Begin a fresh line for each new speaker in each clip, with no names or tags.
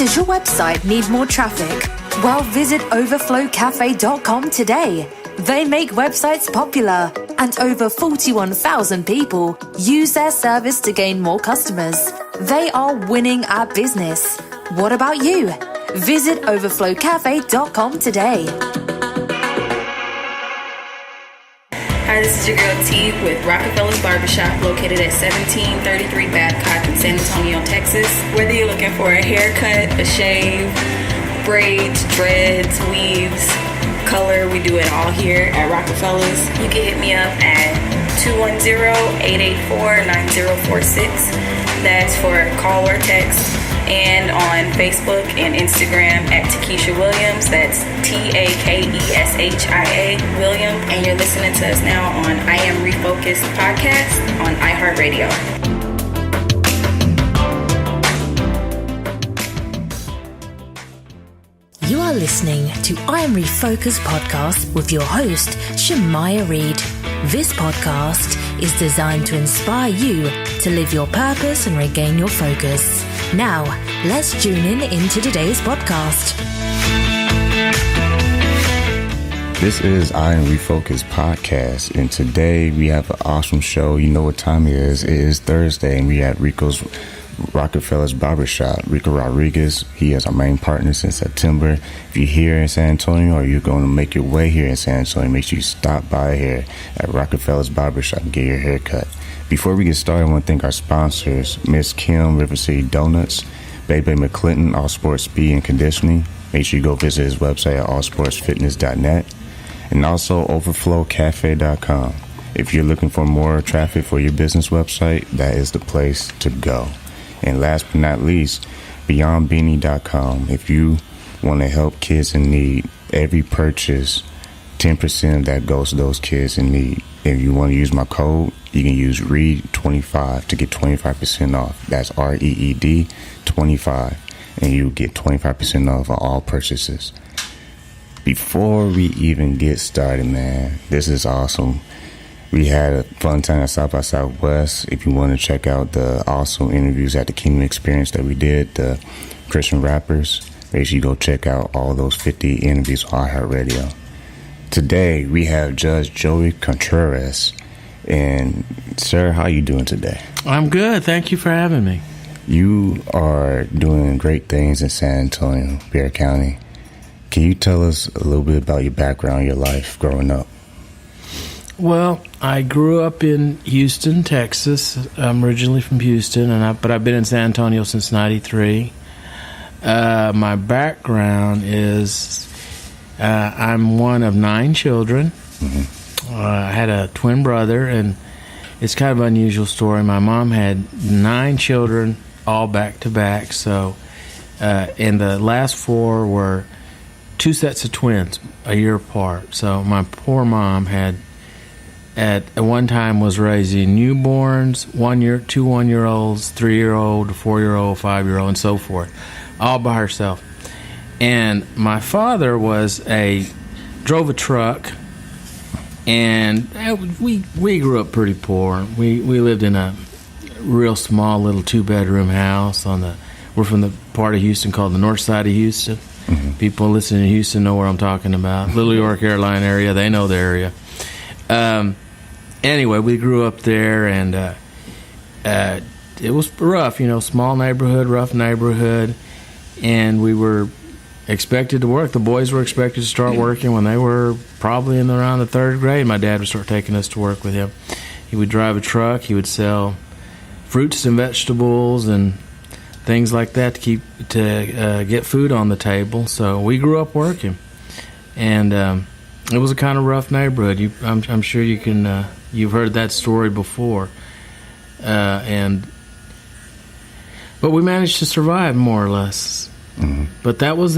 Does your website need more traffic? Well, visit overflowcafe.com today. They make websites popular, and over 41,000 people use their service to gain more customers. They are winning our business. What about you? Visit overflowcafe.com today.
Hi, this is your girl T with Rockefeller's Barbershop, located at 1733 Babcock in San Antonio, Texas. Whether you're looking for a haircut, a shave, braids, dreads, weaves, color, we do it all here at Rockefeller's. You can hit me up at 210-884-9046. That's for call or text. And on Facebook and Instagram at Takesha Williams. That's TAKESHIA Williams. And you're listening to us now on I Am Refocused podcast on iHeartRadio.
You are listening to I Am Refocused podcast with your host, Shemaya Reed. This podcast is designed to inspire you to live your purpose and regain your focus. Now, let's tune into today's podcast.
This is I Am Refocused podcast, and today we have an awesome show. You know what time it is. It is Thursday, and we at Rockefeller's Barbershop. Rico Rodriguez, he is our main partner since September. If you're here in San Antonio or you're going to make your way here in San Antonio, make sure you stop by here at Rockefeller's Barbershop and get your hair cut. Before we get started, I want to thank our sponsors, Miss Kim, River City Donuts, Baby McClinton, All Sports Speed and Conditioning. Make sure you go visit his website at allsportsfitness.net, and also overflowcafe.com. If you're looking for more traffic for your business website, that is the place to go. And last but not least, beyondbeanie.com. If you want to help kids in need, every purchase, 10% of that goes to those kids in need. If you want to use my code, you can use REED25 to get 25% off. That's REED 25, and you get 25% off on all purchases. Before we even get started, man, this is awesome. We had a fun time at South by Southwest. If you want to check out the awesome interviews at the Kingdom Experience that we did, the Christian rappers, make sure you go check out all those 50 interviews on iHeartRadio. Today, we have Judge Joey Contreras. And, sir, how are you doing today?
I'm good. Thank you for having me.
You are doing great things in San Antonio, Bexar County. Can you tell us a little bit about your background, your life growing up?
Well, I grew up in Houston, Texas. I'm originally from Houston, but I've been in San Antonio since '93. My background is I'm one of 9 children. Mm-hmm. I had a twin brother, and it's kind of an unusual story. My mom had 9 children, all back to back. So, and the last 4 were 2 sets of twins, a year apart. So my poor mom had, at one time, was raising newborns, 2 1-year-olds, 3-year-old, 4-year-old, 5-year-old, and so forth, all by herself. And my father drove a truck, and we grew up pretty poor. We lived in a real small little 2-bedroom house we're from the part of Houston called the north side of Houston. Mm-hmm. People listening to Houston know where I'm talking about. Little York Airline area, they know the area. Anyway, we grew up there, and it was rough, small neighborhood, rough neighborhood, and we were expected to work. The boys were expected to start working when they were probably around the 3rd grade. My dad would start taking us to work with him. He would drive a truck. He would sell fruits and vegetables and things like that to get food on the table. So we grew up working, and it was a kind of rough neighborhood. I'm sure you've heard that story before, but we managed to survive more or less. Mm-hmm. But that was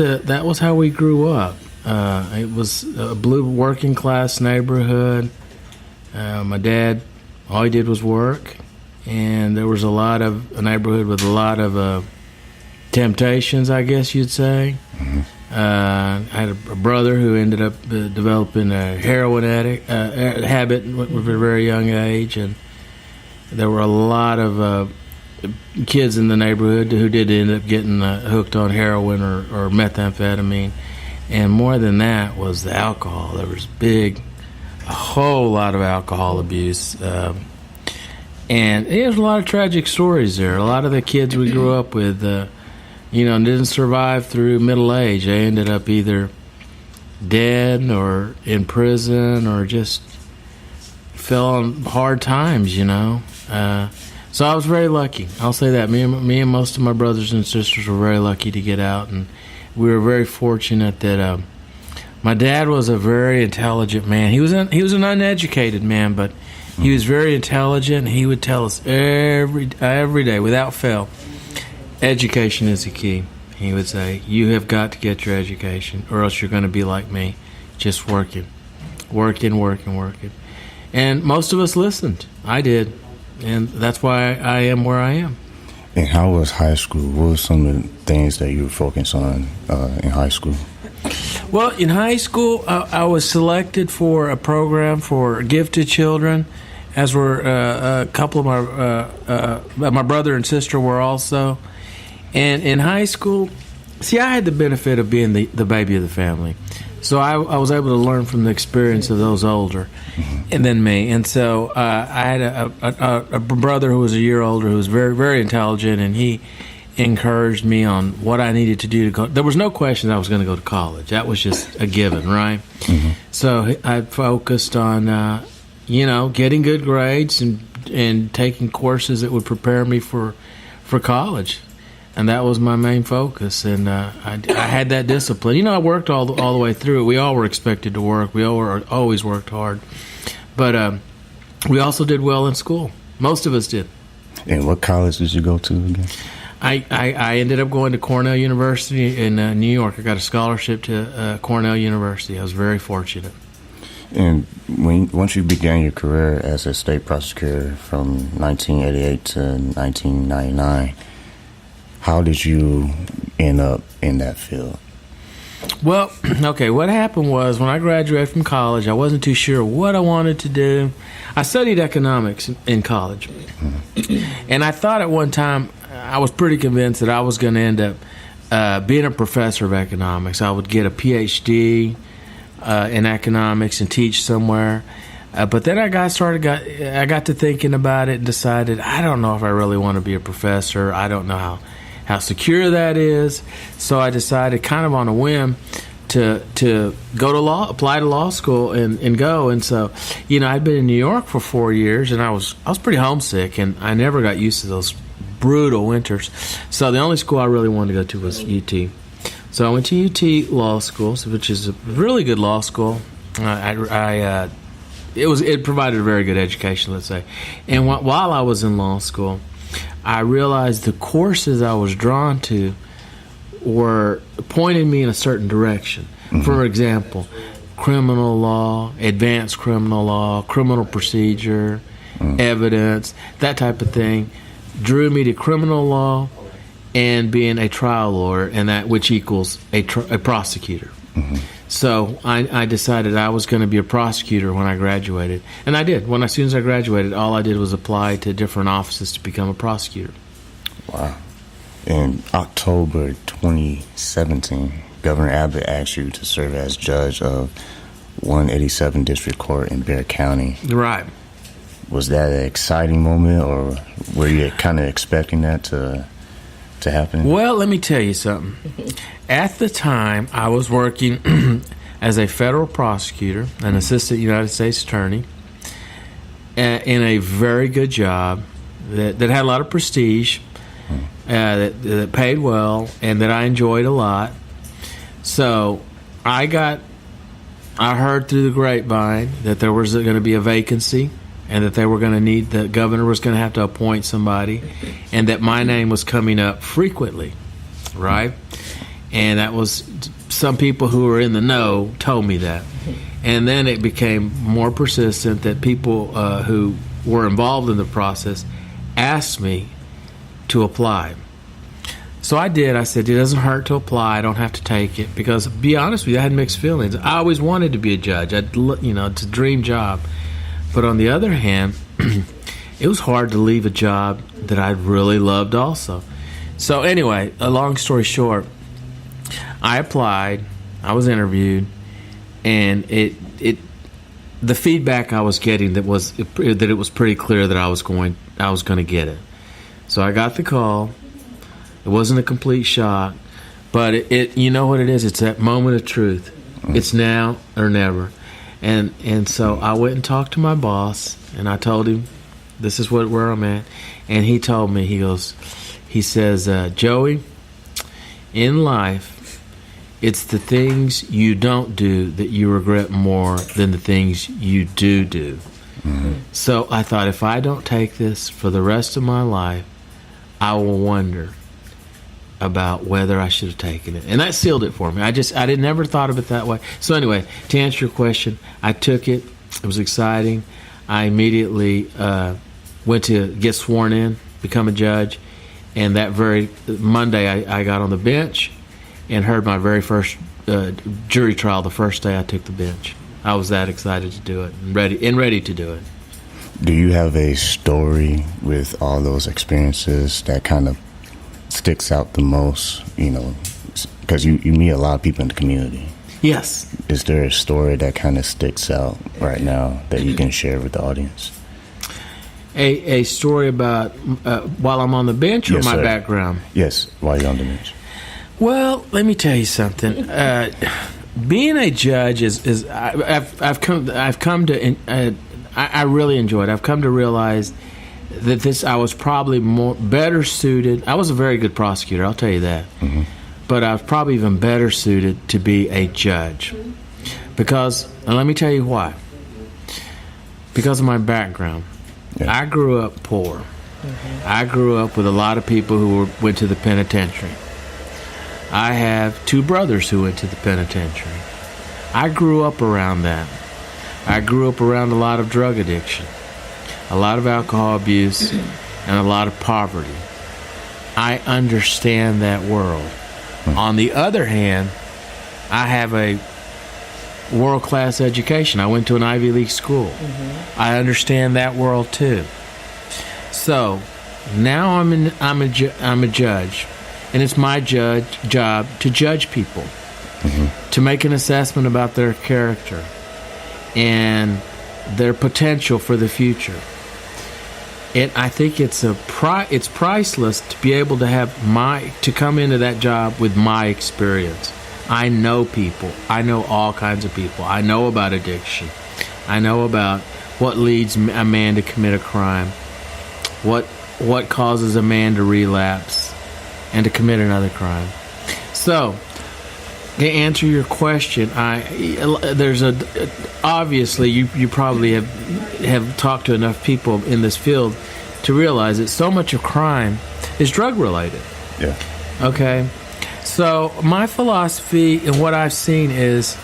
how we grew up. It was a blue working class neighborhood. My dad, all he did was work, and there was a neighborhood with a lot of temptations, I guess you'd say. Mm-hmm. I had a brother who ended up developing a heroin habit at a very young age, and there were a lot of kids in the neighborhood who did end up getting hooked on heroin or methamphetamine. And more than that was the alcohol. There was a whole lot of alcohol abuse. And there's a lot of tragic stories there. A lot of the kids we grew up with, didn't survive through middle age. They ended up either dead or in prison or just fell on hard times, So I was very lucky. I'll say that. Me and most of my brothers and sisters were very lucky to get out, and we were very fortunate that my dad was a very intelligent man. He was an uneducated man, but he was very intelligent. He would tell us every day, without fail, education is the key. He would say, you have got to get your education, or else you're going to be like me, just working. And most of us listened. I did. And that's why I am where I am.
And how was high school? What were some of the things that you were focused on in high school?
Well, in high school, I was selected for a program for gifted children, as were a couple of my brother and sister were also. And in high school, I had the benefit of being the baby of the family. So I was able to learn from the experience of those older and than me. And so I had a brother who was a year older who was very, very intelligent, and he encouraged me on what I needed to do to go. There was no question I was going to go to college. That was just a given, right? Mm-hmm. So I focused on, getting good grades and taking courses that would prepare me for college. And that was my main focus, and I had that discipline. I worked all the way through it. We all were expected to work. We always worked hard. But we also did well in school. Most of us did.
And what college did you go to again?
I ended up going to Cornell University in New York. I got a scholarship to Cornell University. I was very fortunate.
And once you began your career as a state prosecutor from 1988 to 1999, how did you end up in that field?
Well, okay, what happened was when I graduated from college, I wasn't too sure what I wanted to do. I studied economics in college. Mm-hmm. And I thought at one time, I was pretty convinced that I was going to end up being a professor of economics. I would get a PhD in economics and teach somewhere. But then I got to thinking about it and decided, I don't know if I really want to be a professor. I don't know how secure that is. So I decided kind of on a whim to go to apply to law school and go. And so, I'd been in New York for 4 years, and I was pretty homesick, and I never got used to those brutal winters. So the only school I really wanted to go to was UT. So I went to UT Law School, which is a really good law school. It provided a very good education, let's say. And while I was in law school, I realized the courses I was drawn to were pointing me in a certain direction. Mm-hmm. For example, criminal law, advanced criminal law, criminal procedure, evidence, that type of thing, drew me to criminal law and being a trial lawyer, and that which equals a prosecutor. Mm-hmm. So I decided I was going to be a prosecutor when I graduated. And I did. As soon as I graduated, all I did was apply to different offices to become a prosecutor.
Wow. In October 2017, Governor Abbott asked you to serve as judge of 187 District Court in Bexar County.
Right.
Was that an exciting moment, or were you kind of expecting that to happen? Well,
let me tell you something. At the time, I was working as a federal prosecutor, an assistant United States attorney, in a very good job that had a lot of prestige, that paid well, and that I enjoyed a lot. So I heard through the grapevine that there was going to be a vacancy, and that they were going to need, the governor was going to have to appoint somebody, and that my name was coming up frequently, right? And that was, some people who were in the know told me that. And then it became more persistent that people who were involved in the process asked me to apply. So I did. I said, it doesn't hurt to apply. I don't have to take it. Because, to be honest with you, I had mixed feelings. I always wanted to be a judge. It's a dream job. But on the other hand, it was hard to leave a job that I really loved also. So anyway, a long story short, I applied, I was interviewed, and the feedback I was getting that it was pretty clear that I was going to get it. So I got the call. It wasn't a complete shock, but it you know what it is? It's that moment of truth. It's now or never. And so I went and talked to my boss, and I told him this is where I'm at. And he told me, he says, Joey, in life, it's the things you don't do that you regret more than the things you do. Mm-hmm. So I thought, if I don't take this for the rest of my life, I will wonder about whether I should have taken it. And that sealed it for me. I never thought of it that way. So anyway, to answer your question, I took it. It was exciting. I immediately went to get sworn in, become a judge. And that very Monday, I got on the bench and heard my very first jury trial the first day I took the bench. I was that excited to do it and ready to do it.
Do you have a story with all those experiences that kind of sticks out the most, because you meet a lot of people in the community?
Yes.
Is there a story that kind of sticks out right now that you can share with the audience?
A story about while I'm on the bench, or
yes,
my
sir.
background?
Yes, while you're on the bench.
Well, let me tell you something. Being a judge I've come to I really enjoyed it. I've come to realize that I was probably better suited. I was a very good prosecutor, I'll tell you that. Mm-hmm. But I was probably even better suited to be a judge. And let me tell you why. Because of my background. Yeah. I grew up poor. Mm-hmm. I grew up with a lot of people who went to the penitentiary. I have 2 brothers who went to the penitentiary. I grew up around that. I grew up around a lot of drug addiction, a lot of alcohol abuse, and a lot of poverty. I understand that world. On the other hand, I have a world-class education. I went to an Ivy League school. Mm-hmm. I understand that world too. So now I'm a judge, and it's my job to judge people, mm-hmm. to make an assessment about their character and their potential for the future. And I think it's priceless to be able to come into that job with my experience. I know people. I know all kinds of people. I know about addiction. I know about what leads a man to commit a crime, what causes a man to relapse and to commit another crime. So, to answer your question, obviously you probably have talked to enough people in this field to realize that so much of crime is drug related.
Yeah.
Okay. So my philosophy and what I've seen is,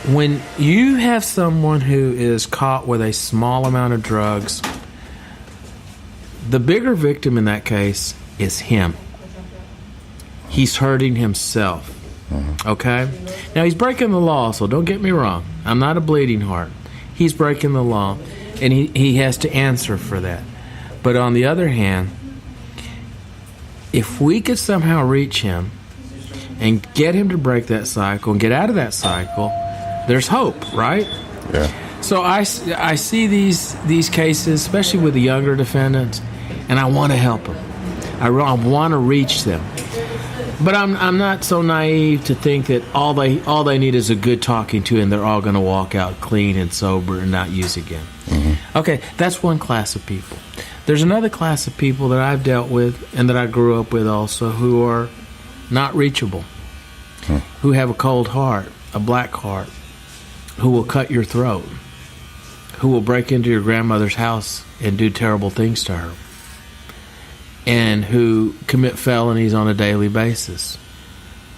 when you have someone who is caught with a small amount of drugs, the bigger victim in that case is him. He's hurting himself. Mm-hmm. Okay? Now, he's breaking the law, so don't get me wrong. I'm not a bleeding heart. He's breaking the law, and he has to answer for that. But on the other hand, if we could somehow reach him and get him to break that cycle and get out of that cycle, there's hope, right?
Yeah.
So I see these cases, especially with the younger defendants, and I want to help them. I want to reach them. But I'm not so naive to think that all they need is a good talking to, and they're all going to walk out clean and sober and not use again. Mm-hmm. Okay, that's one class of people. There's another class of people that I've dealt with and that I grew up with also who are not reachable, who have a cold heart, a black heart, who will cut your throat, who will break into your grandmother's house and do terrible things to her, and who commit felonies on a daily basis.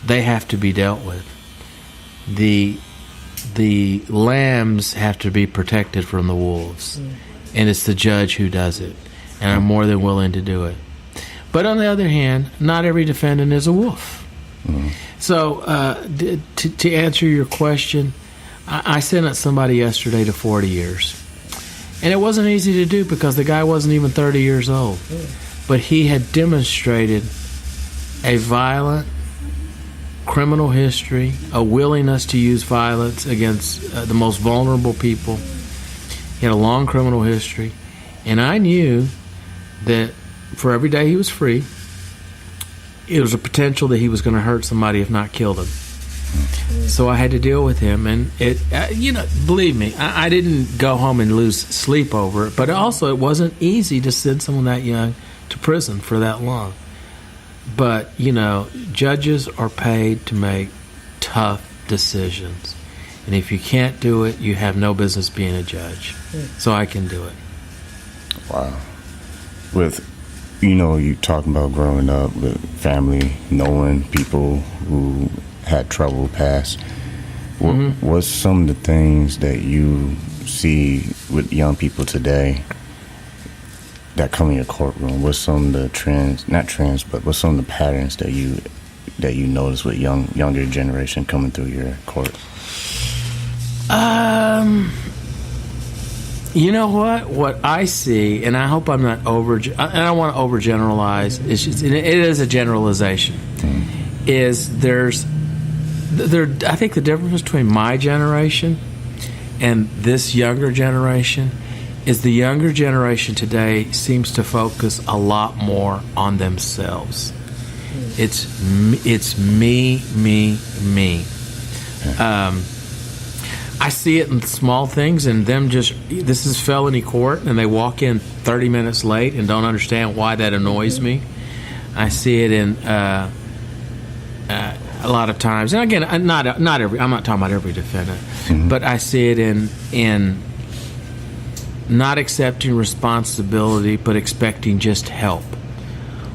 They have to be dealt with. The lambs have to be protected from the wolves, and it's the judge who does it, and I'm more than willing to do it. But on the other hand, not every defendant is a wolf. Mm-hmm. So to answer your question, I sentenced somebody yesterday to 40 years. And it wasn't easy to do because the guy wasn't even 30 years old. But he had demonstrated a violent criminal history, a willingness to use violence against the most vulnerable people. He had a long criminal history. And I knew that for every day he was free, it was a potential that he was going to hurt somebody, if not kill them. So I had to deal with him, and it, believe me, I didn't go home and lose sleep over it. But also, it wasn't easy to send someone that young to prison for that long. But judges are paid to make tough decisions, and if you can't do it, you have no business being a judge. So I can do it.
Wow. With you talking about growing up with family, knowing people who had trouble past. What's some of the things that you see with young people today that come in your courtroom? What's some of the trends, not trends, but what's some of the patterns that you notice with younger generation coming through your court?
You know what I see, and I hope I'm not and I don't want to overgeneralize. It is a generalization. Is I think the difference between my generation and this younger generation is the younger generation today seems to focus a lot more on themselves. It's me. I see it in small things, and them this is felony court, and they walk in 30 minutes late and don't understand why that annoys me. I see it in a lot of times, and again, not every. I'm not talking about every defendant, but I see it in not accepting responsibility, but expecting just help.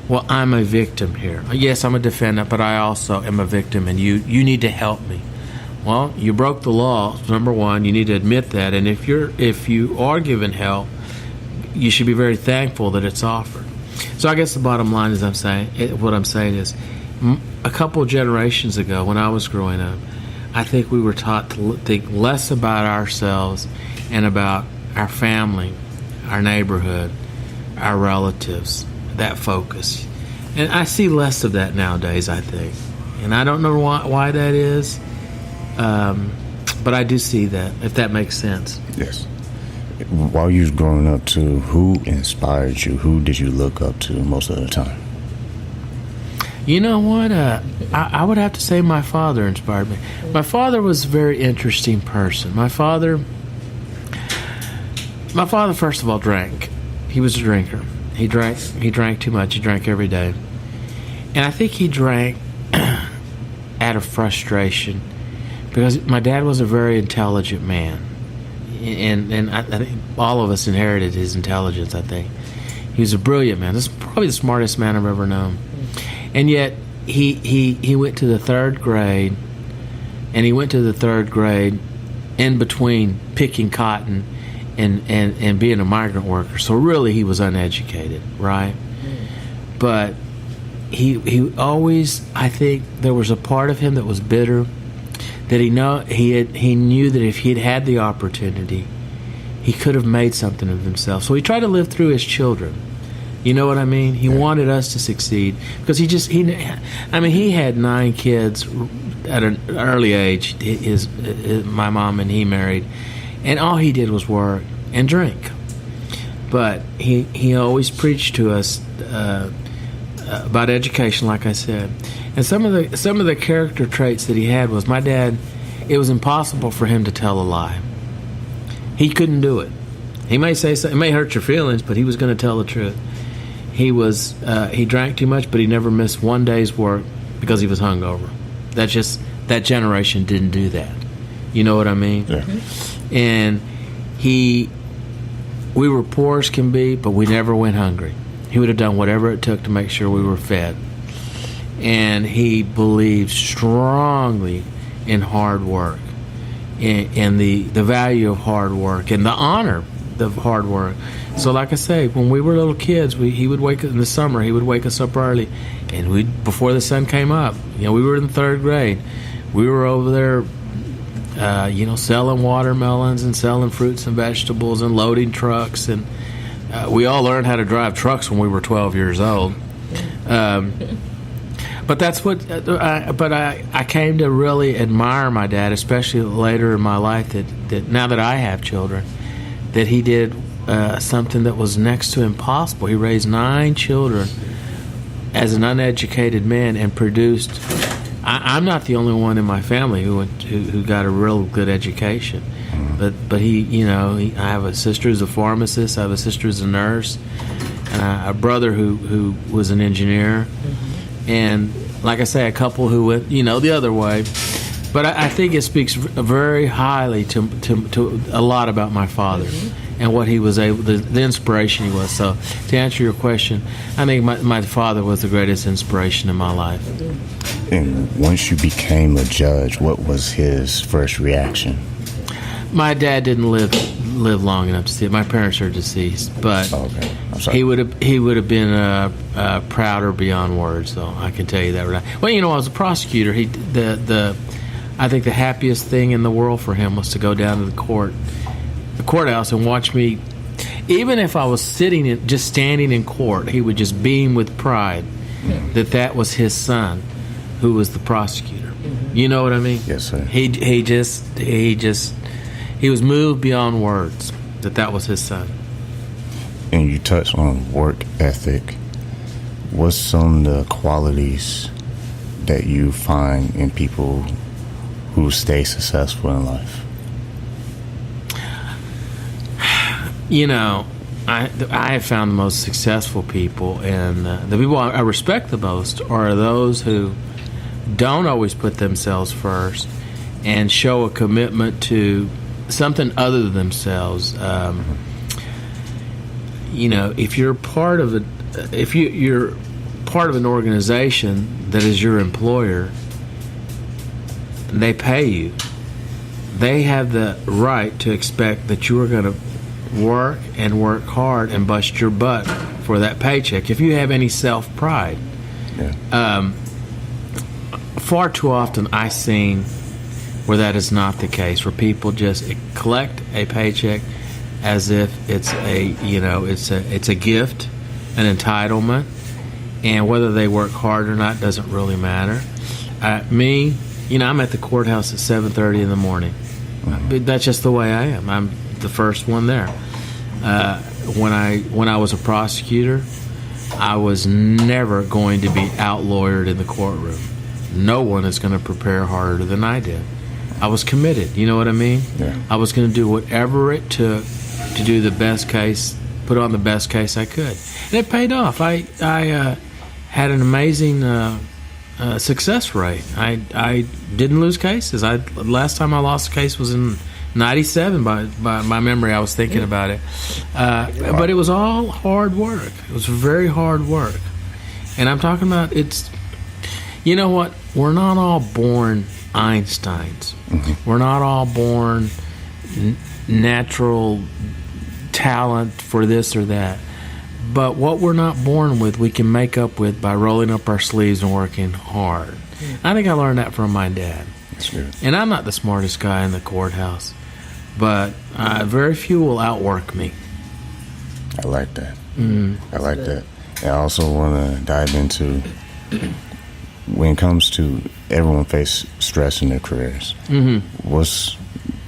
Well, I'm a victim here. Yes, I'm a defendant, but I also am a victim, and you need to help me. Well, you broke the law. Number one, you need to admit that, and if you are given help, you should be very thankful that it's offered. So I guess the bottom line is what I'm saying is, a couple of generations ago, when I was growing up, I think we were taught to think less about ourselves and about our family, our neighborhood, our relatives, that focus. And I see less of that nowadays, I think. And I don't know why that is, but I do see that, if that makes sense.
Yes. While you was growing up, too, who inspired you? Who did you look up to most of the time?
You know what? I would have to say my father inspired me. My father was a very interesting person. My father, first of all, drank. He was a drinker. He drank too much. He drank every day. And I think he drank out of frustration because my dad was a very intelligent man. And I think all of us inherited his intelligence, I think. He was a brilliant man. This is probably the smartest man I've ever known. And yet, he went to the third grade, and he went to the third grade in between picking cotton and being a migrant worker. So really, he was uneducated, right? But he always, I think, there was a part of him that was bitter, that he knew that if he'd had the opportunity, he could have made something of himself. So he tried to live through his children. You know what I mean? He wanted us to succeed because he had 9 kids at an early age. My mom and he married, and all he did was work and drink. But he always preached to us about education, like I said. And some of the character traits that he had was my dad. It was impossible for him to tell a lie. He couldn't do it. He may say something, it may hurt your feelings, but he was going to tell the truth. He drank too much, but he never missed one day's work because he was hungover. That generation didn't do that. You know what I mean?
Yeah.
And we were poor as can be, but we never went hungry. He would have done whatever it took to make sure we were fed. And he believed strongly in hard work, and the value of hard work, and the honor of hard work. So like I say, when we were little kids, he would wake up in the summer. He would wake us up early, and before the sun came up, we were in the third grade. We were over there selling watermelons and selling fruits and vegetables and loading trucks. And we all learned how to drive trucks when we were 12 years old. But that's what. I came to really admire my dad, especially later in my life. That now that I have children, that he did something that was next to impossible. He raised 9 children as an uneducated man and produced. I'm not the only one in my family who got a real good education, but he, I have a sister who's a pharmacist. I have a sister who's a nurse, and a brother who was an engineer. And like I say, a couple who went, the other way. But I think it speaks very highly to a lot about my father and what he was able, the inspiration he was. So to answer your question, I think my father was the greatest inspiration in my life.
And once you became a judge, what was his first reaction?
My dad didn't live long enough to see it. My parents are deceased, but
I'm sorry.
he would have been prouder beyond words. Though I can tell you that right now. Well, I was a prosecutor. I think the happiest thing in the world for him was to go down to the courthouse, and watch me. Even if I was just standing in court, he would just beam with pride that was his son, who was the prosecutor. You know what I mean?
Yes, sir.
He was moved beyond words that was his son.
And you touched on work ethic. What's some of the qualities that you find in people who stay successful in life?
I have found the most successful people, and the people I respect the most are those who don't always put themselves first and show a commitment to something other than themselves. If you're part of you're part of an organization that is your employer, they pay you. They have the right to expect that you are going to work and work hard and bust your butt for that paycheck. If you have any self-pride, far too often I've seen where that is not the case, where people just collect a paycheck as if it's a gift, an entitlement, and whether they work hard or not doesn't really matter. I'm at the courthouse at 7:30 in the morning. That's just the way I am. I'm the first one there. When I was a prosecutor, I was never going to be out-lawyered in the courtroom. No one is going to prepare harder than I did. I was committed. You know what I mean?
Yeah.
I was going to do whatever it took to do the best case, put on the best case I could, and it paid off. I had an amazing success rate. I didn't lose cases. Last time I lost a case was in 97 by my memory. I was thinking about it. But it was all hard work. It was very hard work. And I'm talking about you know what? We're not all born Einsteins. Mm-hmm. We're not all born natural talent for this or that. But what we're not born with, we can make up with by rolling up our sleeves and working hard. Mm-hmm. I think I learned that from my dad.
That's good. And
I'm not the smartest guy in the courthouse, but very few will outwork me.
I like that. I like that. And I also want to dive into, when it comes to everyone face stress in their careers, what's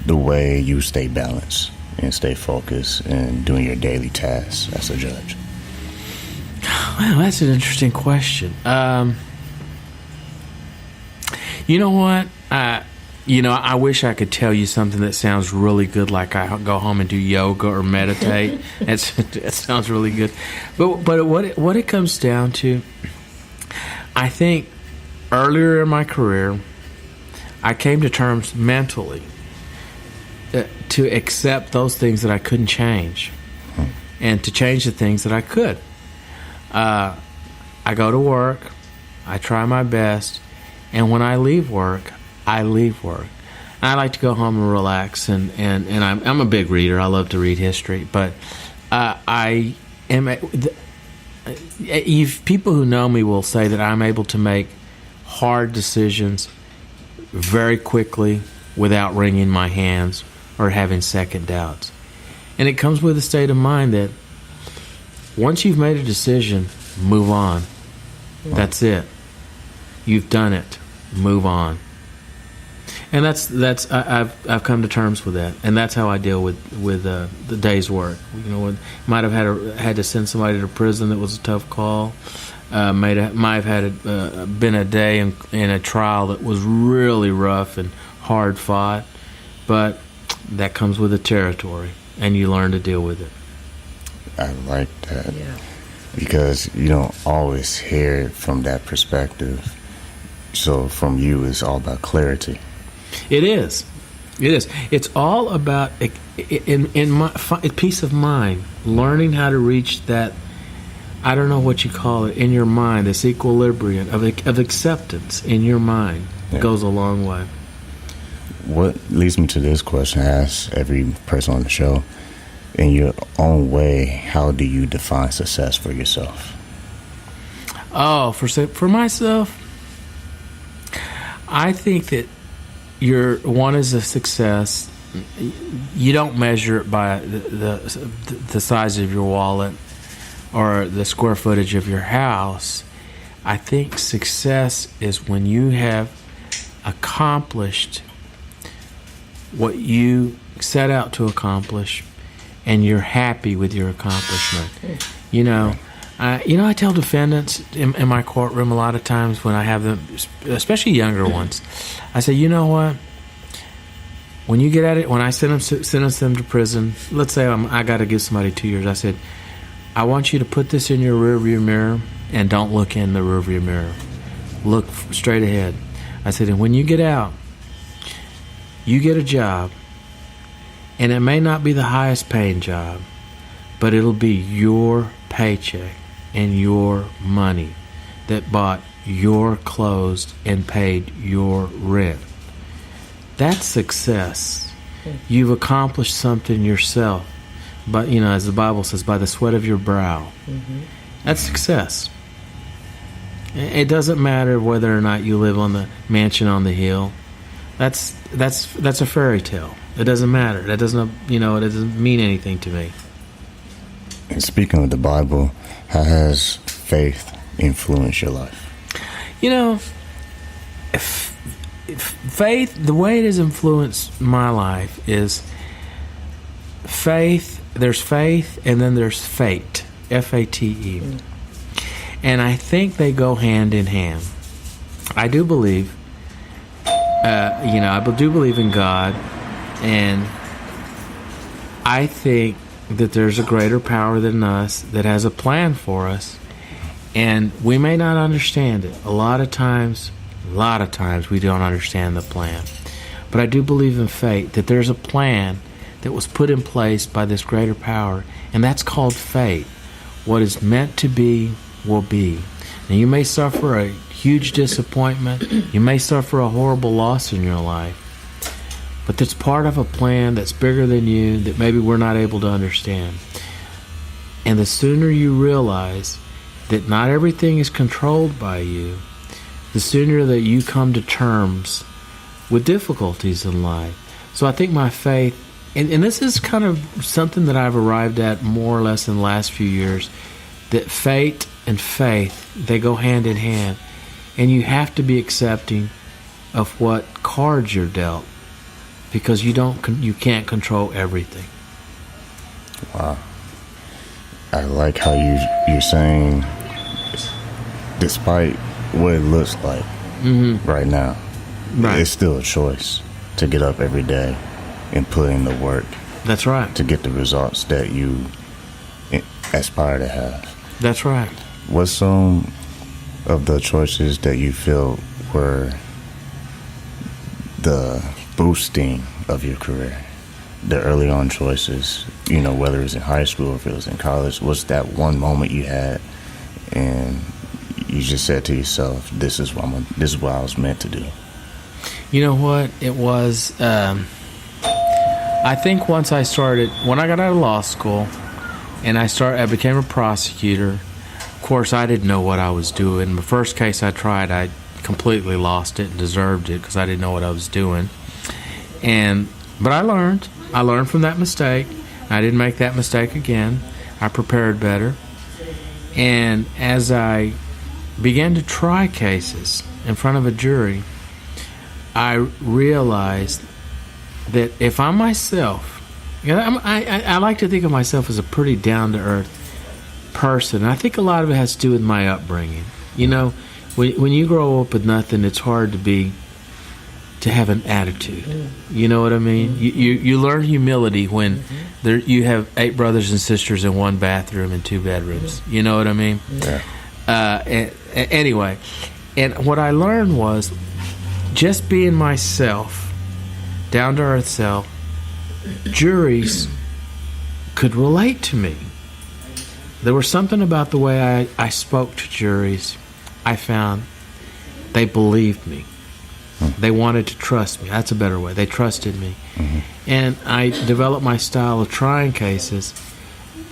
the way you stay balanced and stay focused and doing your daily tasks as a judge?
Wow, that's an interesting question. You know what? I wish I could tell you something that sounds really good, like I go home and do yoga or meditate. That sounds really good. But what it comes down to, I think earlier in my career, I came to terms mentally to accept those things that I couldn't change and to change the things that I could. I go to work, I try my best, and when I leave work, I leave work. I like to go home and relax, and I'm a big reader. I love to read history, but I am. People who know me will say that I'm able to make hard decisions very quickly without wringing my hands or having second doubts. And it comes with a state of mind that once you've made a decision, move on. That's it. You've done it. Move on. And I've come to terms with that, and that's how I deal with the day's work. You know, might have had to send somebody to prison that was a tough call. Might have had been a day in a trial that was really rough and hard fought, but that comes with the territory, and you learn to deal with it.
I like that because you don't always hear it from that perspective. So from you, it's all about clarity.
It is. It's all about in my peace of mind, learning how to reach that. I don't know what you call it in your mind. This equilibrium of acceptance in your mind goes a long way.
What leads me to this question? I ask every person on the show. In your own way, how do you define success for yourself?
Oh, for myself, I think that one is a success. You don't measure it by the size of your wallet or the square footage of your house. I think success is when you have accomplished what you set out to accomplish, and you're happy with your accomplishment. You know, I tell defendants in my courtroom a lot of times when I have them, especially younger ones, I say, you know what? When you get at it, when I sentence them to prison, let's say I got to give somebody 2 years. I said, I want you to put this in your rearview mirror and don't look in the rearview mirror. Look straight ahead. I said, and when you get out, you get a job, and it may not be the highest paying job, but it'll be your paycheck and your money that bought your clothes and paid your rent. That's success. You've accomplished something yourself, but as the Bible says, by the sweat of your brow. That's success. It doesn't matter whether or not you live on the mansion on the hill. That's a fairy tale. It doesn't matter. That doesn't it doesn't mean anything to me.
And speaking of the Bible, how has faith influenced your life?
Faith, the way it has influenced my life is faith. There's faith, and then there's fate. F-A-T-E. And I think they go hand in hand. I do believe. I do believe in God, and I think that there's a greater power than us that has a plan for us, and we may not understand it. A lot of times we don't understand the plan. But I do believe in fate, that there's a plan that was put in place by this greater power, and that's called fate. What is meant to be will be. Now, you may suffer a huge disappointment. You may suffer a horrible loss in your life. But that's part of a plan that's bigger than you that maybe we're not able to understand. And the sooner you realize that not everything is controlled by you, the sooner that you come to terms with difficulties in life. So I think my faith, and this is kind of something that I've arrived at more or less in the last few years, that fate and faith, they go hand in hand. And you have to be accepting of what cards you're dealt, because you can't control everything.
Wow. I like how you're saying, despite what it looks like right now, it's still a choice to get up every day and put in the work.
That's right.
To get the results that you aspire to have.
That's right.
What's some of the choices that you feel were the boosting of your career? The early on choices, whether it was in high school or if it was in college, was that one moment you had and you just said to yourself, this is what I was meant to do?
You know what? It was, I think when I got out of law school and I became a prosecutor. Of course, I didn't know what I was doing. The first case I tried, I completely lost it and deserved it because I didn't know what I was doing. But I learned. I learned from that mistake. I didn't make that mistake again. I prepared better. And as I began to try cases in front of a jury, I realized that if I'm myself, I like to think of myself as a pretty down-to-earth person. And I think a lot of it has to do with my upbringing. You know, when you grow up with nothing, it's hard to have an attitude. You know what I mean? You learn humility when you have 8 brothers and sisters in one bathroom and 2 bedrooms. You know what I mean? Yeah. Anyway, and what I learned was just being myself, down-to-earth self, juries could relate to me. There was something about the way I spoke to juries. I found they believed me. They wanted to trust me. That's a better way. They trusted me. And I developed my style of trying cases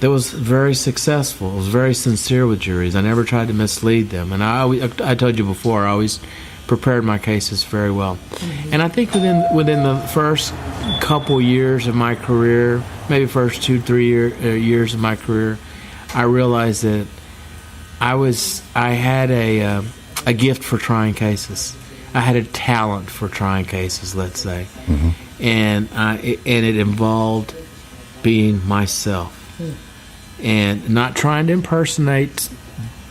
that was very successful. It was very sincere with juries. I never tried to mislead them. And I told you before, I always prepared my cases very well. And I think within the first couple years of my career, maybe first 2-3 years of my career, I realized that I had a gift for trying cases. I had a talent for trying cases, let's say, and it involved being myself and not trying to impersonate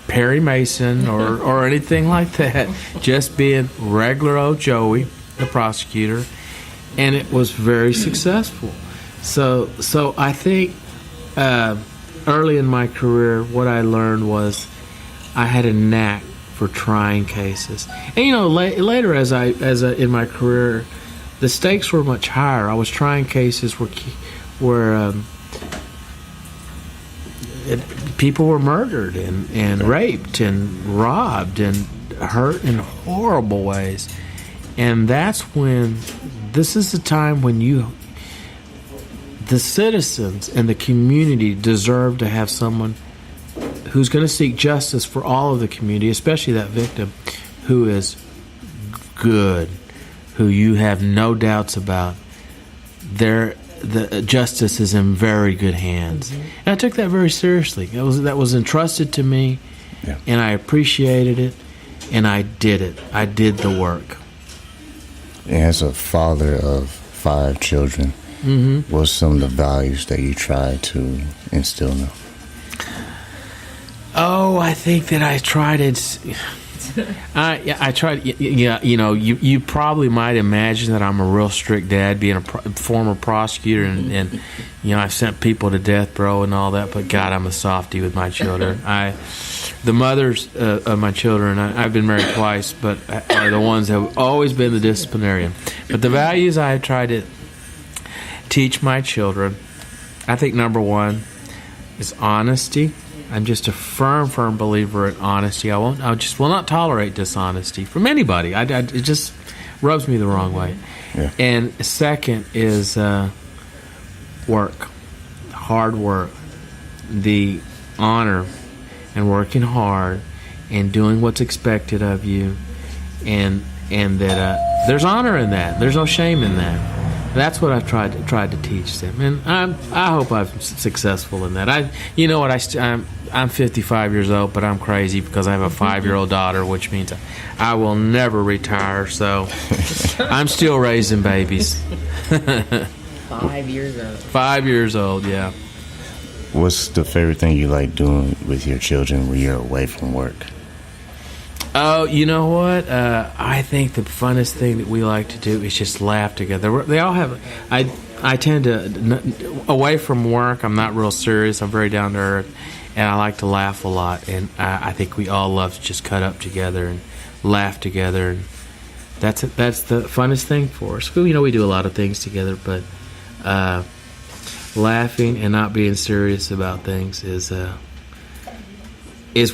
Perry Mason or anything like that. Just being regular old Joey, the prosecutor, and it was very successful. So I think early in my career, what I learned was I had a knack for trying cases. And you know, later as I in my career, the stakes were much higher. I was trying cases where people were murdered and raped and robbed and hurt in horrible ways. And that's when, this is the time when the citizens and the community deserve to have someone who's going to seek justice for all of the community, especially that victim, who is good, who you have no doubts about. The justice is in very good hands. And I took that very seriously. That was entrusted to me, and I appreciated it, and I did it. I did the work.
As a father of 5 children, what's some of the values that you try to instill in them?
Oh, I think that I tried it. I tried. Yeah, you know, you probably might imagine that I'm a real strict dad, being a former prosecutor, and you know, I've sent people to death row and all that. But God, I'm a softie with my children. The mothers of my children, I've been married twice, but are the ones that have always been the disciplinarian. But the values I tried to teach my children, I think number 1 is honesty. I'm just a firm believer in honesty. I just will not tolerate dishonesty from anybody. It just rubs me the wrong way. Yeah. And second is work, hard work, the honor and working hard and doing what's expected of you, and that there's honor in that. There's no shame in that. That's what I've tried to teach them, and I hope I'm successful in that. You know what? I'm 55 years old, but I'm crazy because I have a 5-year-old daughter, which means I will never retire. So I'm still raising babies.
5 years old.
5 years old, yeah.
What's the favorite thing you like doing with your children when you're away from work?
Oh, you know what? I think the funnest thing that we like to do is just laugh together. They all have. I tend to, away from work, I'm not real serious. I'm very down to earth, and I like to laugh a lot. And I think we all love to just cut up together and laugh together. And that's the funnest thing for us. You know, we do a lot of things together, but laughing and not being serious about things is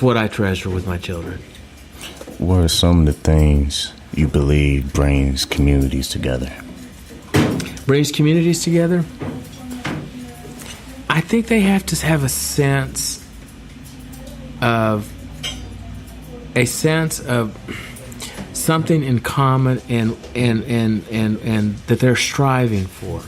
what I treasure with my children.
What are some of the things you believe brings communities together?
Brings communities together? I think they have to have a sense of something in common and that they're striving for.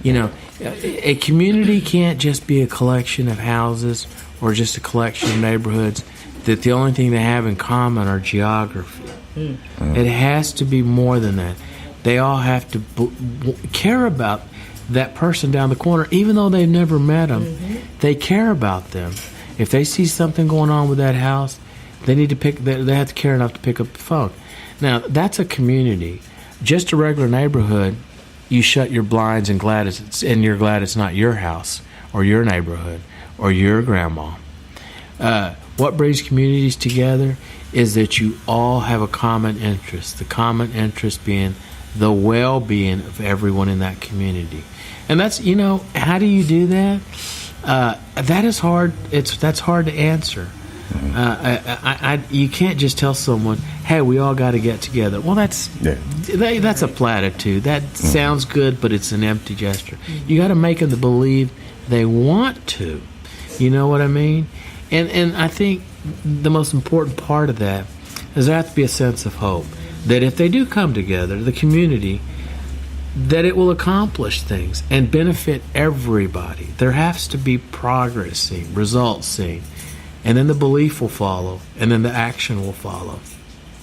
You know, a community can't just be a collection of houses or just a collection of neighborhoods that the only thing they have in common are geography. It has to be more than that. They all have to care about that person down the corner, even though they've never met them. They care about them. If they see something going on with that house, they need to they have to care enough to pick up the phone. Now, that's a community. Just a regular neighborhood, you shut your blinds and you're glad it's not your house or your neighborhood or your grandma. What brings communities together is that you all have a common interest, the common interest being the well-being of everyone in that community. And that's, how do you do that? That is hard. That's hard to answer. You can't just tell someone, "Hey, we all got to get together." Well, that's a platitude. That sounds good, but it's an empty gesture. You got to make them believe they want to. You know what I mean? And I think the most important part of that is there has to be a sense of hope that if they do come together, the community, that it will accomplish things and benefit everybody. There has to be progress seen, results seen, and then the belief will follow, and then the action will follow.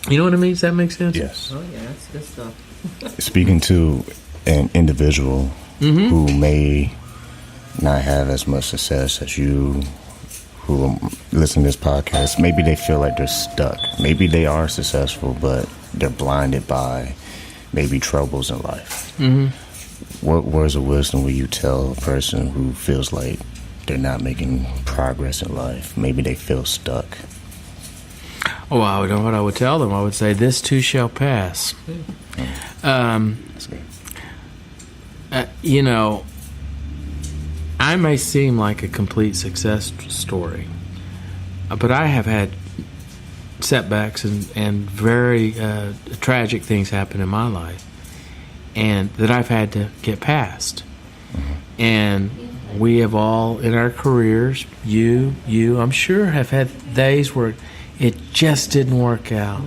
You know what I mean? Does that make sense?
Yes. Oh, yeah, that's good stuff.
Speaking to an individual who may not have as much success as you, who listen to this podcast, maybe they feel like they're stuck. Maybe they are successful, but they're blinded by maybe troubles in life. What words of wisdom will you tell a person who feels like they're not making progress in life? Maybe they feel stuck.
Oh, I would know what I would tell them. I would say, "This too shall pass."
That's good.
I may seem like a complete success story, but I have had setbacks and very tragic things happen in my life, and that I've had to get past. And we have all, in our careers, you, I'm sure, have had days where it just didn't work out.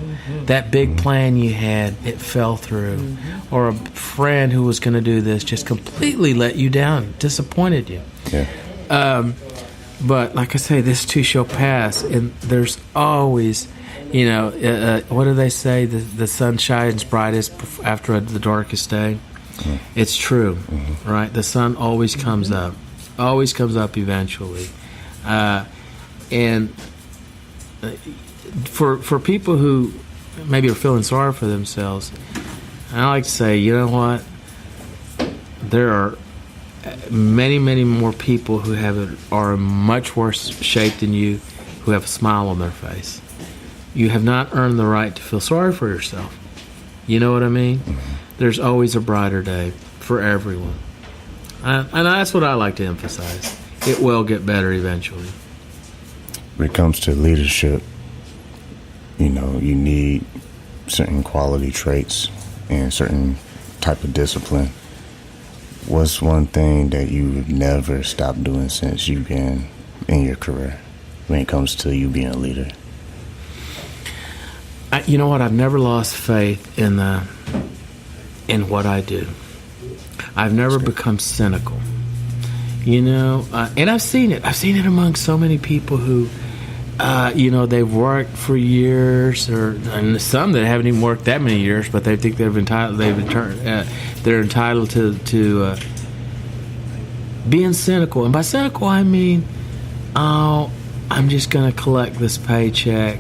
That big plan you had, it fell through. Or a friend who was going to do this just completely let you down, disappointed you.
Yeah.
But like I say, this too shall pass. And there's always, what do they say? The sun shines brightest after the darkest day. It's true, right? The sun always comes up eventually. And for people who maybe are feeling sorry for themselves, I like to say, you know what? There are many, many more people who are in much worse shape than you, who have a smile on their face. You have not earned the right to feel sorry for yourself. You know what I mean? There's always a brighter day for everyone. And that's what I like to emphasize. It will get better eventually.
When it comes to leadership, you need certain quality traits and certain type of discipline. What's one thing that you've never stopped doing since you've been in your career when it comes to you being a leader?
You know what? I've never lost faith in what I do. I've never become cynical. And I've seen it. I've seen it among so many people who, they've worked for years, and some that haven't even worked that many years, but they think they're entitled to being cynical. And by cynical, I mean, I'm just going to collect this paycheck.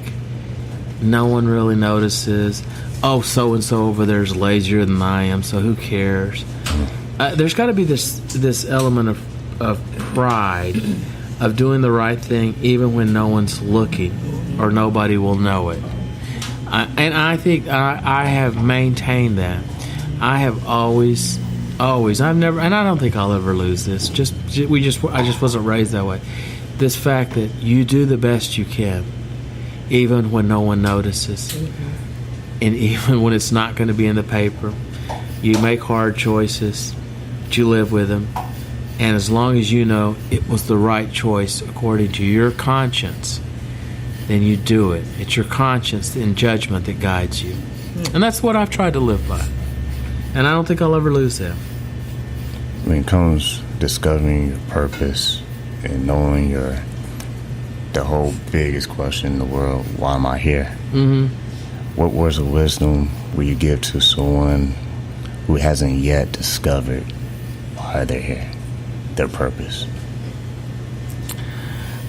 No one really notices. Oh, so-and-so over there is lazier than I am, so who cares? There's got to be this element of pride, of doing the right thing even when no one's looking or nobody will know it. And I think I have maintained that. I have always, I've never, and I don't think I'll ever lose this. I just wasn't raised that way. This fact that you do the best you can, even when no one notices, and even when it's not going to be in the paper. You make hard choices, but you live with them. And as long as you know it was the right choice according to your conscience, then you do it. It's your conscience and judgment that guides you. And that's what I've tried to live by. And I don't think I'll ever lose that.
When it comes discovering your purpose and knowing the whole biggest question in the world, why am I here?
Mm-hmm.
What words of wisdom will you give to someone who hasn't yet discovered why they're here, their purpose?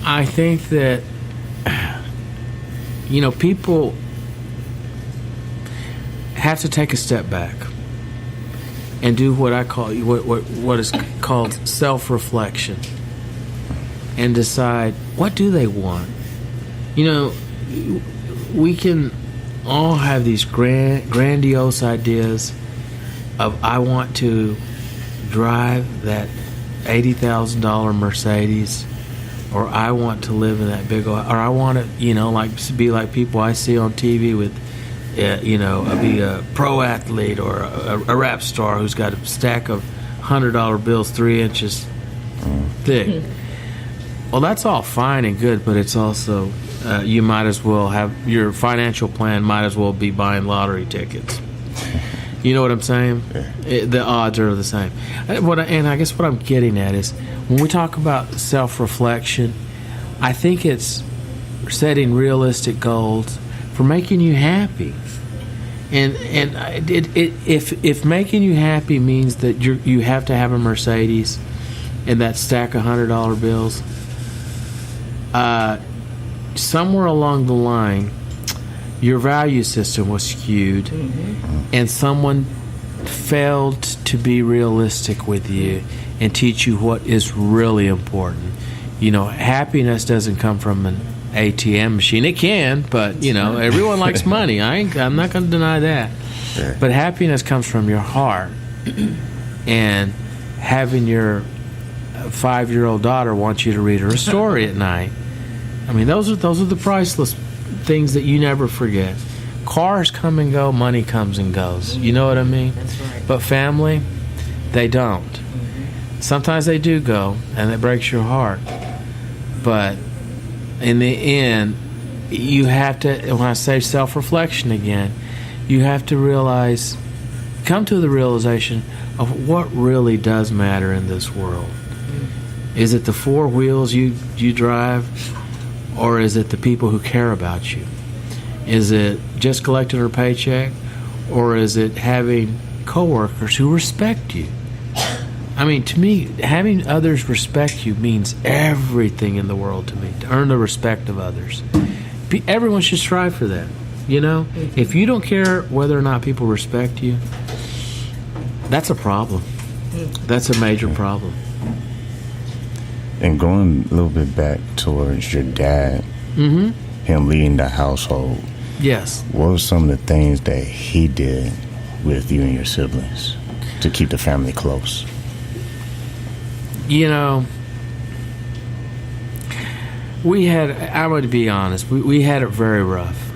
I think that, people have to take a step back and do what I call what is called self-reflection and decide, what do they want? We can all have these grandiose ideas of, I want to drive that $80,000 Mercedes, or I want to live in that big, or I want to, be like people I see on TV with, be a pro athlete or a rap star who's got a stack of $100 bills 3 inches thick. Well, that's all fine and good, but it's also, you might as well have, your financial plan might as well be buying lottery tickets. You know what I'm saying?
Yeah.
The odds are the same. And I guess what I'm getting at is, when we talk about self-reflection, I think it's setting realistic goals for making you happy. And if making you happy means that you have to have a Mercedes and that stack of $100 bills, somewhere along the line, your value system was skewed, and someone failed to be realistic with you and teach you what is really important. Happiness doesn't come from an ATM machine. It can, but everyone likes money. I'm not going to deny that.
Yeah.
But happiness comes from your heart, and having your 5-year-old daughter want you to read her a story at night. I mean, those are the priceless things that you never forget. Cars come and go, money comes and goes. You know what I mean?
That's right.
But family, they don't. Sometimes they do go, and it breaks your heart. But in the end, you have to, when I say self-reflection again, you have to come to the realization of what really does matter in this world. Is it the 4 wheels you drive, or is it the people who care about you? Is it just collecting her paycheck, or is it having coworkers who respect you? I mean, to me, having others respect you means everything in the world to me, to earn the respect of others. Everyone should strive for that, If you don't care whether or not people respect you, that's a problem. That's a major problem.
And going a little bit back towards your dad, him leading the household.
Yes.
What were some of the things that he did with you and your siblings to keep the family close?
I'm going to be honest, we had it very rough.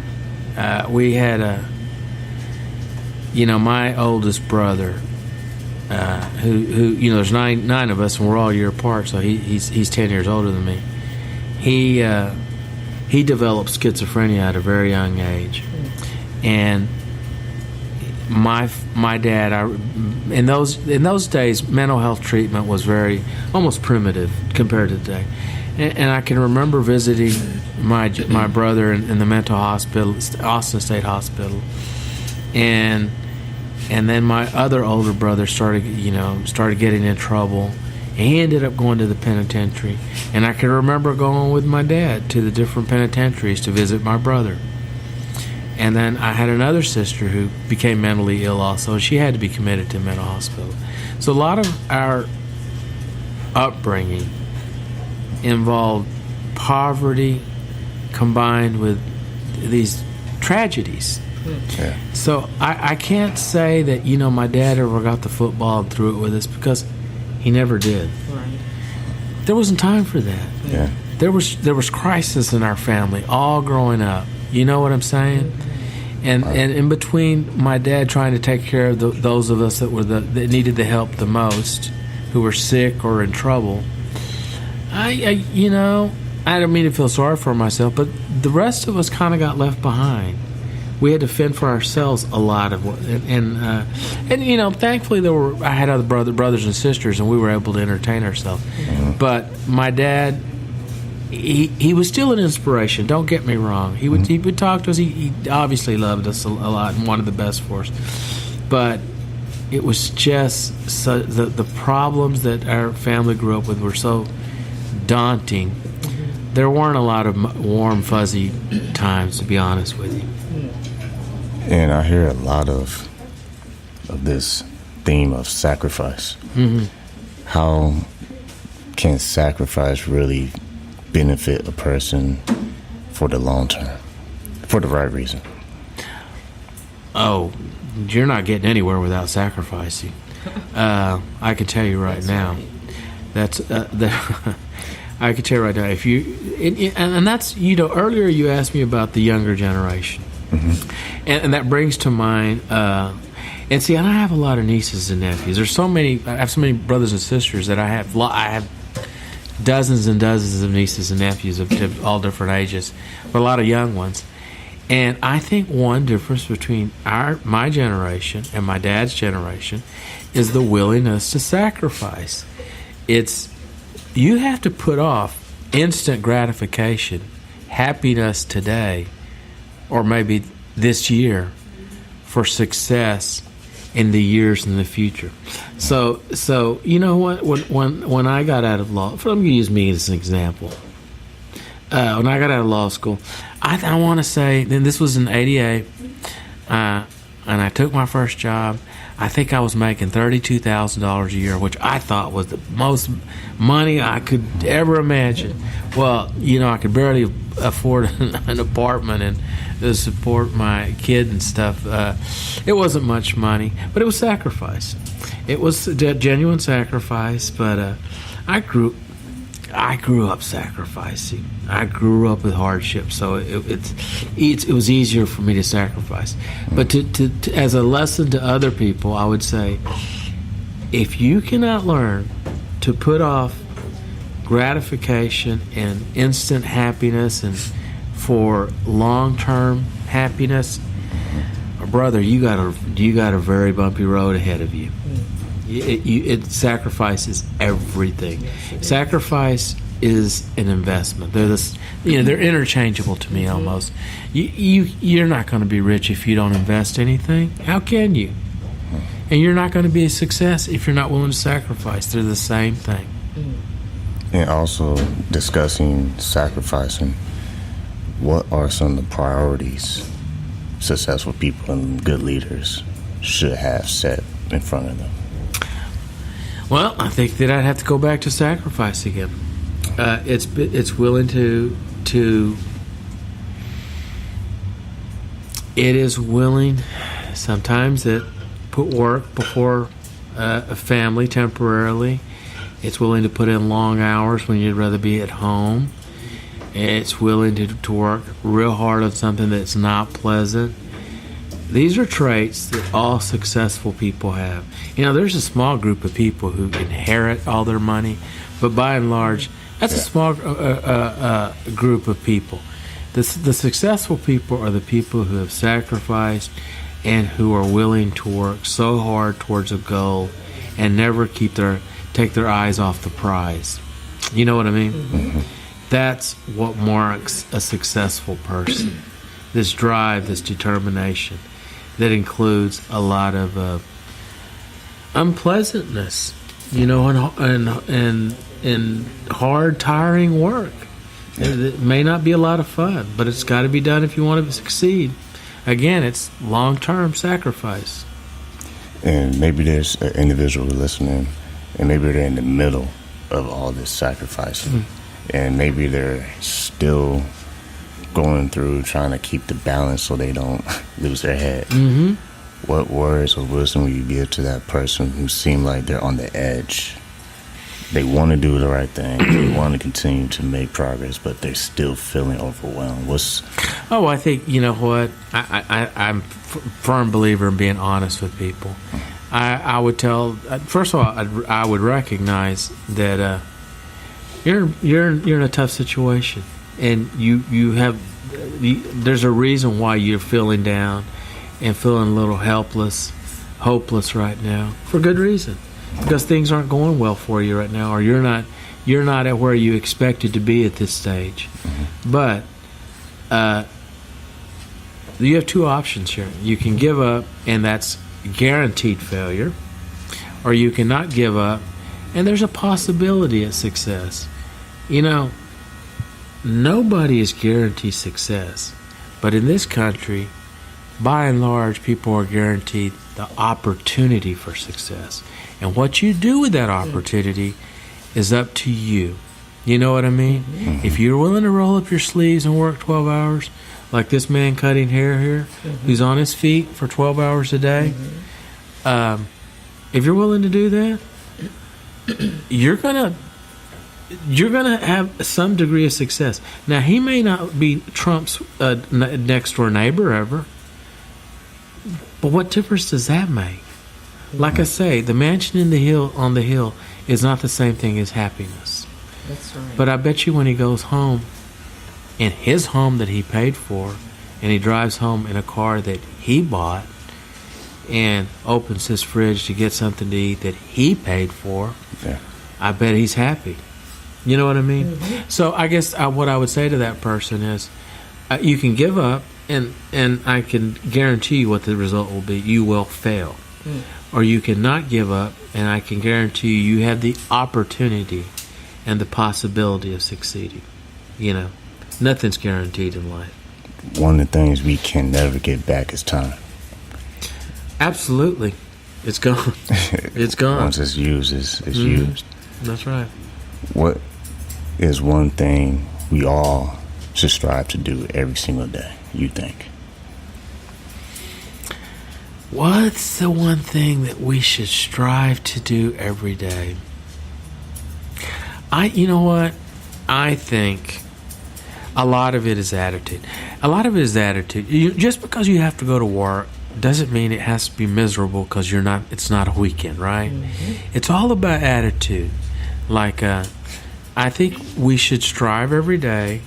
We had my oldest brother, who there's nine of us, and we're all a year apart, so he's 10 years older than me. He developed schizophrenia at a very young age, and my dad, in those days, mental health treatment was almost primitive compared to today, and I can remember visiting my brother in the mental hospital, Austin State Hospital, and then my other older brother started getting in trouble. And he ended up going to the penitentiary. And I can remember going with my dad to the different penitentiaries to visit my brother. And then I had another sister who became mentally ill also, and she had to be committed to a mental hospital. So a lot of our upbringing involved poverty combined with these tragedies.
Yeah.
So I can't say that, my dad ever got the football and threw it with us, because he never did.
Right.
There wasn't time for that.
Yeah.
There was crisis in our family all growing up. You know what I'm saying? And in between my dad trying to take care of those of us that needed the help the most, who were sick or in trouble, I don't mean to feel sorry for myself, but the rest of us kind of got left behind. we had to fend for ourselves a lot of what, and you know, thankfully I had other brothers and sisters, and we were able to entertain ourselves. But my dad, he was still an inspiration. Don't get me wrong. He would talk to us. He obviously loved us a lot and wanted the best for us. But it was just the problems that our family grew up with were so daunting. There weren't a lot of warm, fuzzy times, to be honest with you.
And I hear a lot of this theme of sacrifice. How can sacrifice really benefit a person for the long term, for the right reason?
Oh, you're not getting anywhere without sacrificing. I can tell you right now. That's I can tell you right now. If you and that's, you know, earlier you asked me about the younger generation, and that brings to mind. And see, and I have a lot of nieces and nephews. There's so many. I have so many brothers and sisters that I have dozens and dozens of nieces and nephews of all different ages, but a lot of young ones. And I think one difference between my generation and my dad's generation is the willingness to sacrifice. It's, you have to put off instant gratification, happiness today, or maybe this year, for success in the years in the future. So you know what? When I got out of law, I'm going to use me as an example. When I got out of law school, I want to say, then this was in '88, and I took my first job. I think I was making $32,000 a year, which I thought was the most money I could ever imagine. Well, you know, I could barely afford an apartment and to support my kid and stuff. It wasn't much money, but it was sacrifice. It was a genuine sacrifice, but I grew up sacrificing. I grew up with hardship, so it was easier for me to sacrifice. But to as a lesson to other people, I would say, if you cannot learn to put off gratification and instant happiness and for long-term happiness, brother, you got a very bumpy road ahead of you. It sacrifices everything. Sacrifice is an investment. They're interchangeable to me almost. You're not going to be rich if you don't invest anything. How can you? And you're not going to be a success if you're not willing to sacrifice. They're the same thing.
And also discussing sacrificing, what are some of the priorities successful people and good leaders should have set in front of them?
Well, I think that I'd have to go back to sacrifice again. It's willing to. It is willing. Sometimes it put work before a family temporarily. It's willing to put in long hours when you'd rather be at home. It's willing to work real hard on something that's not pleasant. These are traits that all successful people have. You know, there's a small group of people who inherit all their money, but by and large, that's a small group of people. The successful people are the people who have sacrificed and who are willing to work so hard towards a goal and never take their eyes off the prize. You know what I mean? Mm-hmm. That's what marks a successful person. This drive, this determination that includes a lot of unpleasantness, you know, and hard, tiring work. It may not be a lot of fun, but it's got to be done if you want to succeed. Again, it's long-term sacrifice.
And maybe there's an individual listening, and maybe they're in the middle of all this sacrificing, and maybe they're still going through trying to keep the balance so they don't lose their head. Mm-hmm. What words of wisdom will you give to that person who seem like they're on the edge? They want to do the right thing. They want to continue to make progress, but they're still feeling overwhelmed.
I think, you know what? I'm a firm believer in being honest with people. I would tell, first of all, I would recognize that you're in a tough situation, and you have there's a reason why you're feeling down and feeling a little helpless, hopeless right now, for good reason, because things aren't going well for you right now, or you're not at where you expected to be at this stage. But you have two options here. You can give up, and that's guaranteed failure, or you cannot give up, and there's a possibility of success. You know, nobody is guaranteed success, but in this country, by and large, people are guaranteed the opportunity for success. And what you do with that opportunity is up to you. You know what I mean? If you're willing to roll up your sleeves and work 12 hours, like this man cutting hair here, who's on his feet for 12 hours a day, if you're willing to do that, you're gonna have some degree of success. Now, he may not be Trump's next door neighbor ever, but what difference does that make? Like I say, the mansion on the hill is not the same thing as happiness.
That's right.
But I bet you when he goes home, in his home that he paid for, and he drives home in a car that he bought, and opens his fridge to get something to eat that he paid for, I bet he's happy. You know what I mean? So I guess what I would say to that person is, you can give up, and I can guarantee you what the result will be. You will fail. Or you cannot give up, and I can guarantee you have the opportunity and the possibility of succeeding. You know, nothing's guaranteed in life.
One of the things we can never get back is time.
Absolutely. It's gone. It's gone.
Once it's used, it's used.
That's right.
What is one thing we all should strive to do every single day, you think?
What's the one thing that we should strive to do every day? You know what? I think a lot of it is attitude. Just because you have to go to work doesn't mean it has to be miserable because it's not a weekend, right? It's all about attitude. Like, I think we should strive every day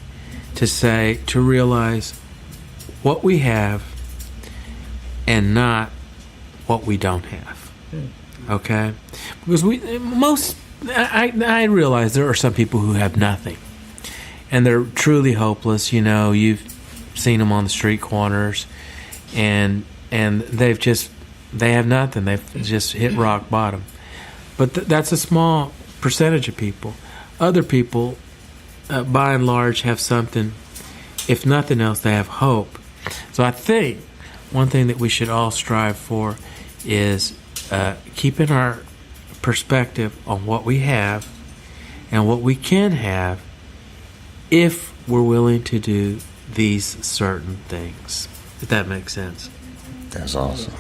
to realize what we have and not what we don't have. Okay? Because I realize there are some people who have nothing, and they're truly hopeless. You know, you've seen them on the street corners, and they have nothing. They've just hit rock bottom. But that's a small percentage of people. Other people, by and large, have something. If nothing else, they have hope. So I think one thing that we should all strive for is keeping our perspective on what we have and what we can have if we're willing to do these certain things. If that makes sense.
That's awesome.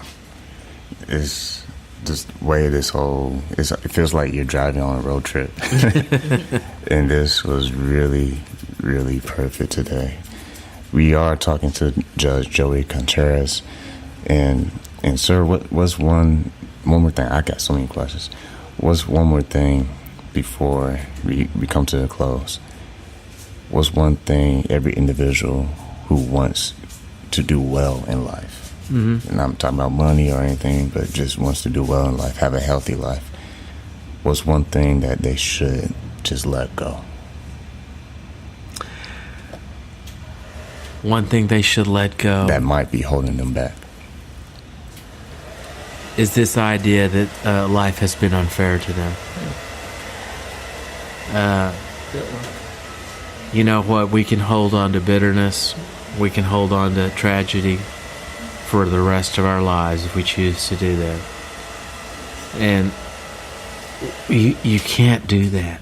It's just the way it feels like you're driving on a road trip. And this was really, really perfect today. We are talking to Judge Joey Contreras. And sir, what's one more thing? I got so many questions. What's one more thing before we come to a close? What's one thing every individual who wants to do well in life, and I'm talking about money or anything, but just wants to do well in life, have a healthy life, what's one thing that they should just let go?
One thing they should let go
that might be holding them back
is this idea that life has been unfair to them. You know what? We can hold on to bitterness. We can hold on to tragedy for the rest of our lives if we choose to do that. And you can't do that.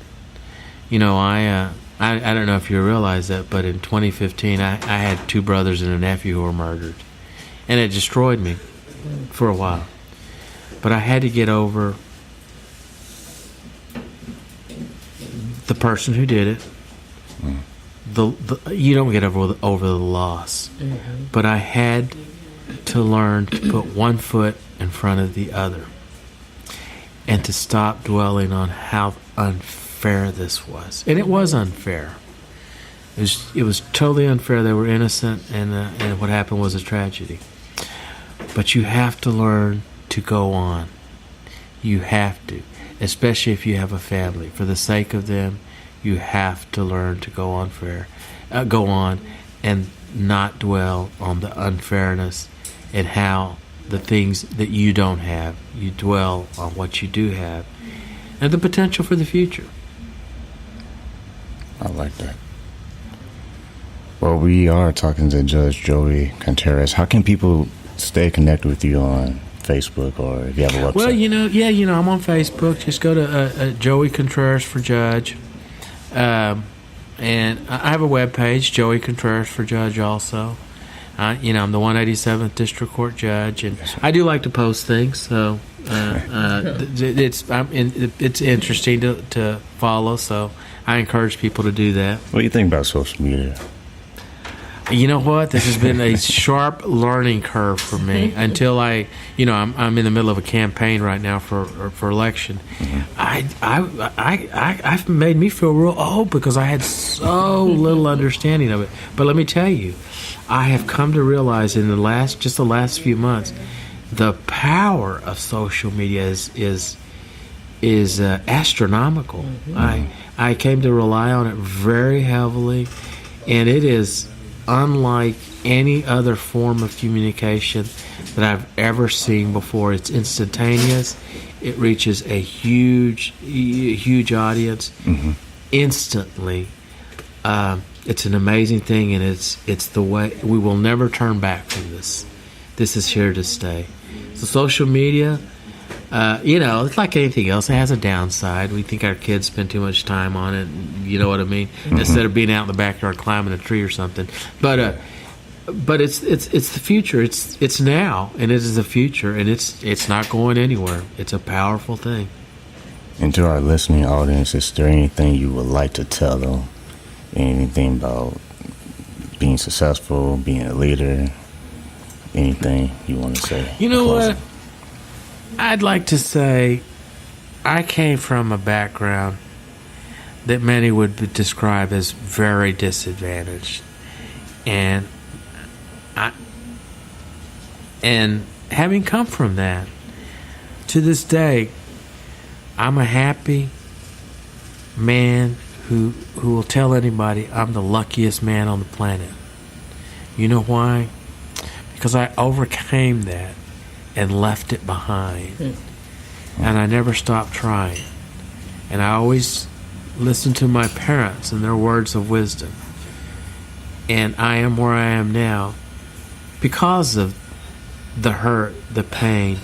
You know, I don't know if you realize that, but in 2015, I had 2 brothers and a nephew who were murdered. And it destroyed me for a while. But I had to get over the person who did it. You don't get over the loss. But I had to learn to put one foot in front of the other and to stop dwelling on how unfair this was. And it was unfair. It was totally unfair. They were innocent, and what happened was a tragedy. But you have to learn to go on. You have to, especially if you have a family. For the sake of them, you have to learn to go on and not dwell on the unfairness and how the things that you don't have. You dwell on what you do have and the potential for the future.
I like that. Well, we are talking to Judge Joey Contreras. How can people stay connected with you on Facebook, or if you have a website?
Well, I'm on Facebook. Just go to Joey Contreras for Judge. And I have a webpage, Joey Contreras for Judge also. I'm the 187th District Court Judge, and I do like to post things, so it's interesting to follow, so I encourage people to do that.
What do you think about social media?
You know what? This has been a sharp learning curve for me until I'm in the middle of a campaign right now for election. I've made me feel real old because I had so little understanding of it. But let me tell you, I have come to realize in the last few months, the power of social media is astronomical. I came to rely on it very heavily, and it is unlike any other form of communication that I've ever seen before. It's instantaneous. It reaches a huge audience instantly. It's an amazing thing, and it's the way we will never turn back from this. This is here to stay. So social media, it's like anything else. It has a downside. We think our kids spend too much time on it. You know what I mean? Instead of being out in the backyard climbing a tree or something. But it's the future. It's now, and it is the future, and it's not going anywhere. It's a powerful thing.
And to our listening audience, is there anything you would like to tell them? Anything about being successful, being a leader? Anything you want to say?
You know what? I'd like to say I came from a background that many would describe as very disadvantaged. And having come from that, to this day, I'm a happy man who will tell anybody I'm the luckiest man on the planet. You know why? Because I overcame that and left it behind. And I never stopped trying. And I always listened to my parents and their words of wisdom. And I am where I am now because of the hurt, the pain,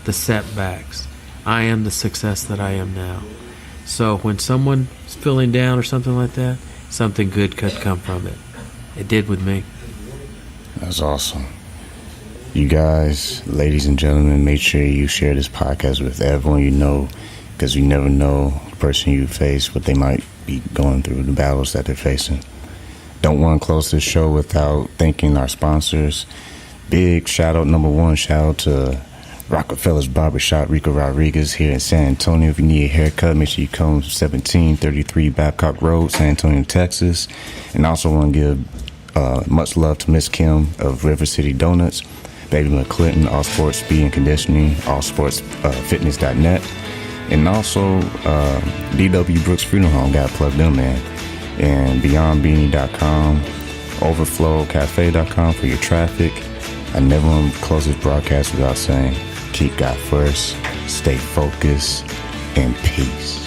the setbacks. I am the success that I am now. So when someone's feeling down or something like that, something good could come from it. It did with me.
That's awesome. You guys, ladies and gentlemen, make sure you share this podcast with everyone you know, because you never know the person you face, what they might be going through, the battles that they're facing. Don't want to close this show without thanking our sponsors. Big shout out, number one, shout out to Rockefeller's Barbershop, Rico Rodriguez here in San Antonio. If you need a haircut, make sure you come 1733 Babcock Road, San Antonio, Texas. And I also want to give much love to Miss Kim of River City Donuts, Baby McClinton, All Sports Speed and Conditioning, allsportsfitness.net, and also D.W. Brooks Funeral Home. Got to plug them in. And BeyondBeanie.com, OverflowCafe.com for your traffic. I never want to close this broadcast without saying, keep God first, stay focused, and peace.